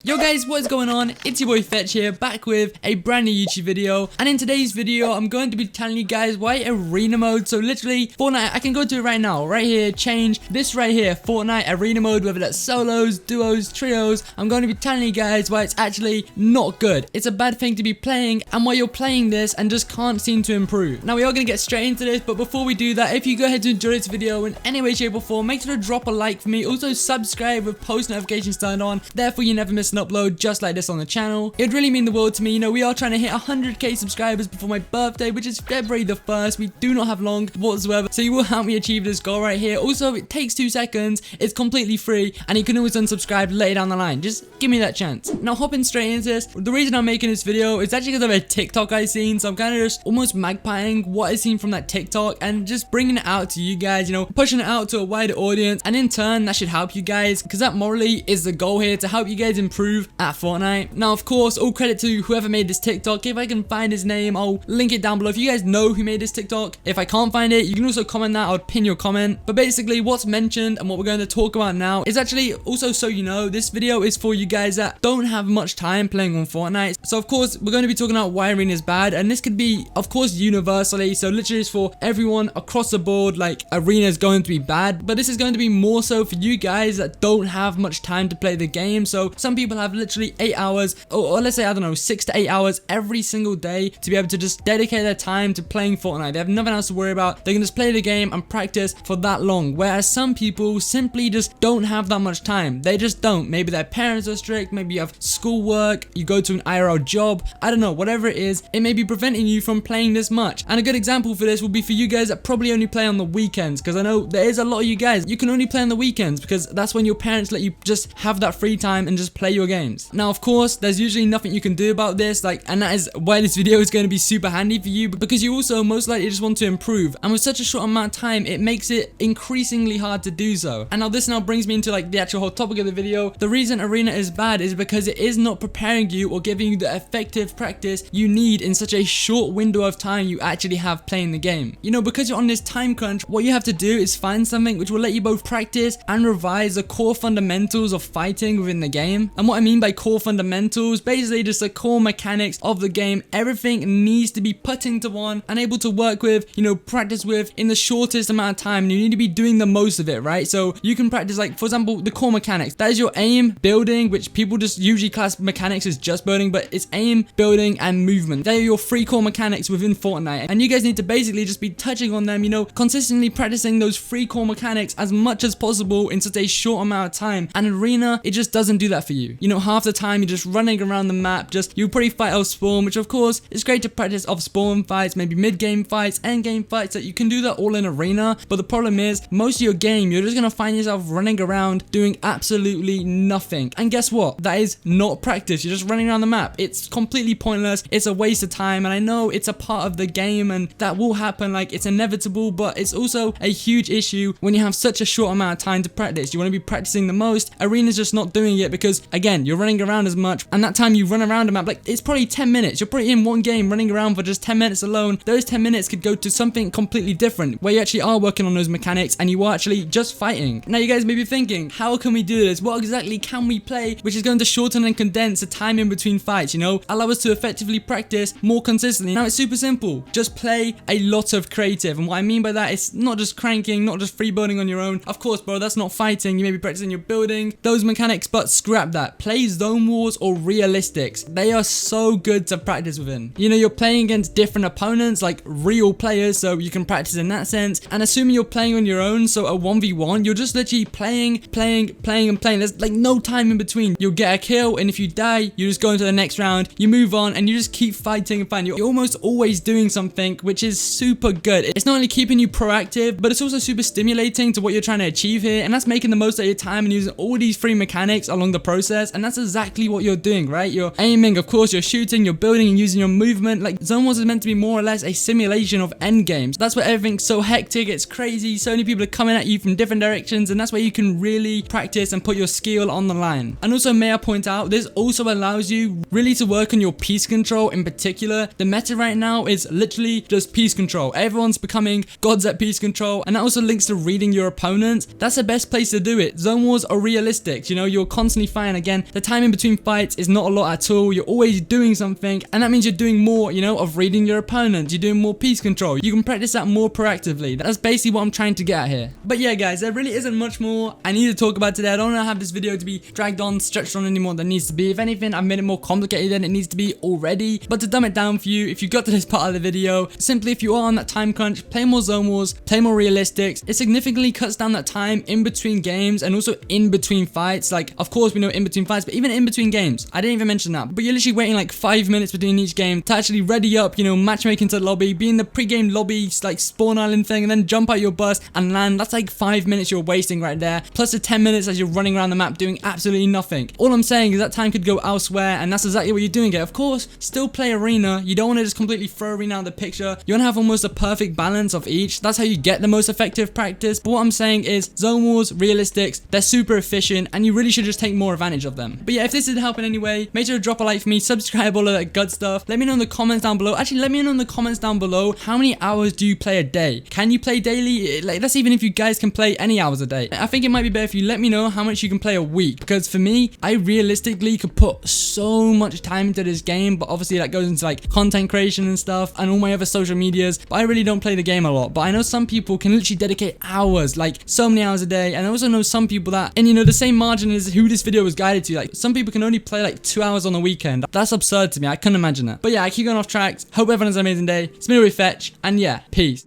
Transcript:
Yo guys, what is going on? It's your boy Fxtch here, back with a brand new YouTube video. And in today's video, I'm going to be telling you guys why arena mode. So literally, Fortnite, I can go to it right now, right here, change this right here, Fortnite arena mode, whether that's solos, duos, trios. I'm going to be telling you guys why it's actually not good. It's a bad thing to be playing, and why you're playing this and just can't seem to improve. Now we are going to get straight into this, but before we do that, if you go ahead to enjoy this video in any way, shape or form, make sure to drop a like for me. Also subscribe with post notifications turned on, therefore you never miss an upload just like this on the channel. It would really mean the world to me. You know, we are trying to hit 100k subscribers before my birthday, which is February the 1st. We do not have long whatsoever, so you will help me achieve this goal right here. Also, it takes 2 seconds, it's completely free, and you can always unsubscribe later down the line. Just give me that chance. Now hopping straight into this, the reason I'm making this video is actually because of a TikTok I seen, so I'm kind of just almost magpieing what I seen from that TikTok and just bringing it out to you guys, you know, pushing it out to a wider audience, and in turn that should help you guys, because that morally is the goal here, to help you guys improve at Fortnite. Now of course, all credit to whoever made this TikTok. If I can find his name, I'll link it down below. If you guys know who made this TikTok, if I can't find it, you can also comment that. I'll pin your comment. But basically what's mentioned and what we're going to talk about now is actually, also so you know, this video is for you guys that don't have much time playing on Fortnite. So of course we're going to be talking about why arena is bad, and this could be of course universally, so literally it's for everyone across the board. Like, arena is going to be bad, but this is going to be more so for you guys that don't have much time to play the game. So some people have literally 8 hours, or let's say, I don't know, 6 to 8 hours every single day to be able to just dedicate their time to playing Fortnite. They have nothing else to worry about. They can just play the game and practice for that long, whereas some people simply just don't have that much time. They just don't. Maybe their parents are strict, maybe you have schoolwork, you go to an IRL job, I don't know, whatever it is, it may be preventing you from playing this much. And a good example for this will be for you guys that probably only play on the weekends, because I know there is a lot of you guys, you can only play on the weekends because that's when your parents let you just have that free time and just play your games. Now of course there's usually nothing you can do about this, and that is why this video is going to be super handy for you, because you also most likely just want to improve, and with such a short amount of time it makes it increasingly hard to do so. And now this brings me into the actual whole topic of the video. The reason arena is bad is because it is not preparing you or giving you the effective practice you need in such a short window of time you actually have playing the game. You know, because you're on this time crunch, what you have to do is find something which will let you both practice and revise the core fundamentals of fighting within the game. And what I mean by core fundamentals, basically just the core mechanics of the game. Everything needs to be put into one and able to work with, you know, practice with in the shortest amount of time, and you need to be doing the most of it, right? So you can practice, like, for example, the core mechanics. That is your aim, building, which people just usually class mechanics as just building, but it's aim, building, and movement. They are your 3 core mechanics within Fortnite, and you guys need to basically just be touching on them, you know, consistently practicing those 3 core mechanics as much as possible in such a short amount of time. And arena, it just doesn't do that for you. You know, half the time you're just running around the map, you probably fight off spawn, which of course is great to practice off spawn fights, maybe mid-game fights, end-game fights, that you can do that all in arena. But the problem is, most of your game, you're just gonna find yourself running around doing absolutely nothing. And guess what? That is not practice. You're just running around the map. It's completely pointless. It's a waste of time, and I know it's a part of the game and that will happen, like, it's inevitable, but it's also a huge issue when you have such a short amount of time to practice. You want to be practicing the most. Arena's just not doing it because, again, you're running around as much, and that time you run around a map, like, it's probably 10 minutes. You're probably in one game running around for just 10 minutes alone. Those 10 minutes could go to something completely different, where you actually are working on those mechanics and you are actually just fighting. Now you guys may be thinking, how can we do this? What exactly can we play which is going to shorten and condense the time in between fights, you know, allow us to effectively practice more consistently? Now it's super simple. Just play a lot of creative, and what I mean by that is not just cranking, not just freeboarding on your own. Of course, bro, that's not fighting. You may be practicing your building, those mechanics, but scrap that. Play zone wars or realistics. They are so good to practice within. You know, you're playing against different opponents, like real players, so you can practice in that sense. And assuming you're playing on your own, so a 1v1, you're just literally playing. There's like no time in between. You'll get a kill, and if you die, you just go into the next round, you move on, and you just keep fighting and fighting. You're almost always doing something, which is super good. It's not only keeping you proactive, but it's also super stimulating to what you're trying to achieve here, and that's making the most of your time and using all these free mechanics along the process. And that's exactly what you're doing, right? You're aiming, of course, you're shooting, you're building, and using your movement. Like, Zone Wars is meant to be more or less a simulation of end games. That's where everything's so hectic, it's crazy, so many people are coming at you from different directions, and that's where you can really practice and put your skill on the line. And also, may I point out, this also allows you really to work on your piece control in particular. The meta right now is literally just piece control. Everyone's becoming gods at piece control, and that also links to reading your opponents. That's the best place to do it. Zone Wars are realistic, you know, you're constantly fighting again, the time in between fights is not a lot at all. You're always doing something, and that means you're doing more, you know, of reading your opponent. You're doing more piece control. You can practice that more proactively. That's basically what I'm trying to get at here. But yeah, guys, there really isn't much more I need to talk about today. I don't want to have this video to be dragged on, stretched on any more than it needs to be. If anything, I've made it more complicated than it needs to be already. But to dumb it down for you, if you got to this part of the video, simply if you are on that time crunch, play more zone wars, play more realistics. It significantly cuts down that time in between games and also in between fights. Like, of course, we know in between fights, but even in between games, I didn't even mention that. But you're literally waiting like 5 minutes between each game to actually ready up, you know, matchmaking to the lobby, be in the pre-game lobby, like spawn island thing, and then jump out your bus and land. That's like 5 minutes you're wasting right there, plus the 10 minutes as you're running around the map doing absolutely nothing. All I'm saying is that time could go elsewhere, and that's exactly what you're doing it. Of course, still play arena. You don't want to just completely throw arena out of the picture. You want to have almost a perfect balance of each. That's how you get the most effective practice. But what I'm saying is zone wars, realistics, they're super efficient, and you really should just take more advantage of them. But yeah, if this did help in any way, make sure to drop a like for me, subscribe, all of that good stuff. Let me know in the comments down below. Actually, let me know in the comments down below, how many hours do you play a day? Can you play daily? Like, that's even if you guys can play any hours a day. I think it might be better if you let me know how much you can play a week, because for me, I realistically could put so much time into this game, but obviously that goes into like content creation and stuff and all my other social medias, but I really don't play the game a lot. But I know some people can literally dedicate hours, like so many hours a day, and I also know some people that, and you know, the same margin as who this video was guided to, like some people can only play like 2 hours on the weekend. That's absurd to me. I couldn't imagine that. But yeah, I keep going off tracks. Hope everyone has an amazing day. It's been Fxtch, and yeah, peace.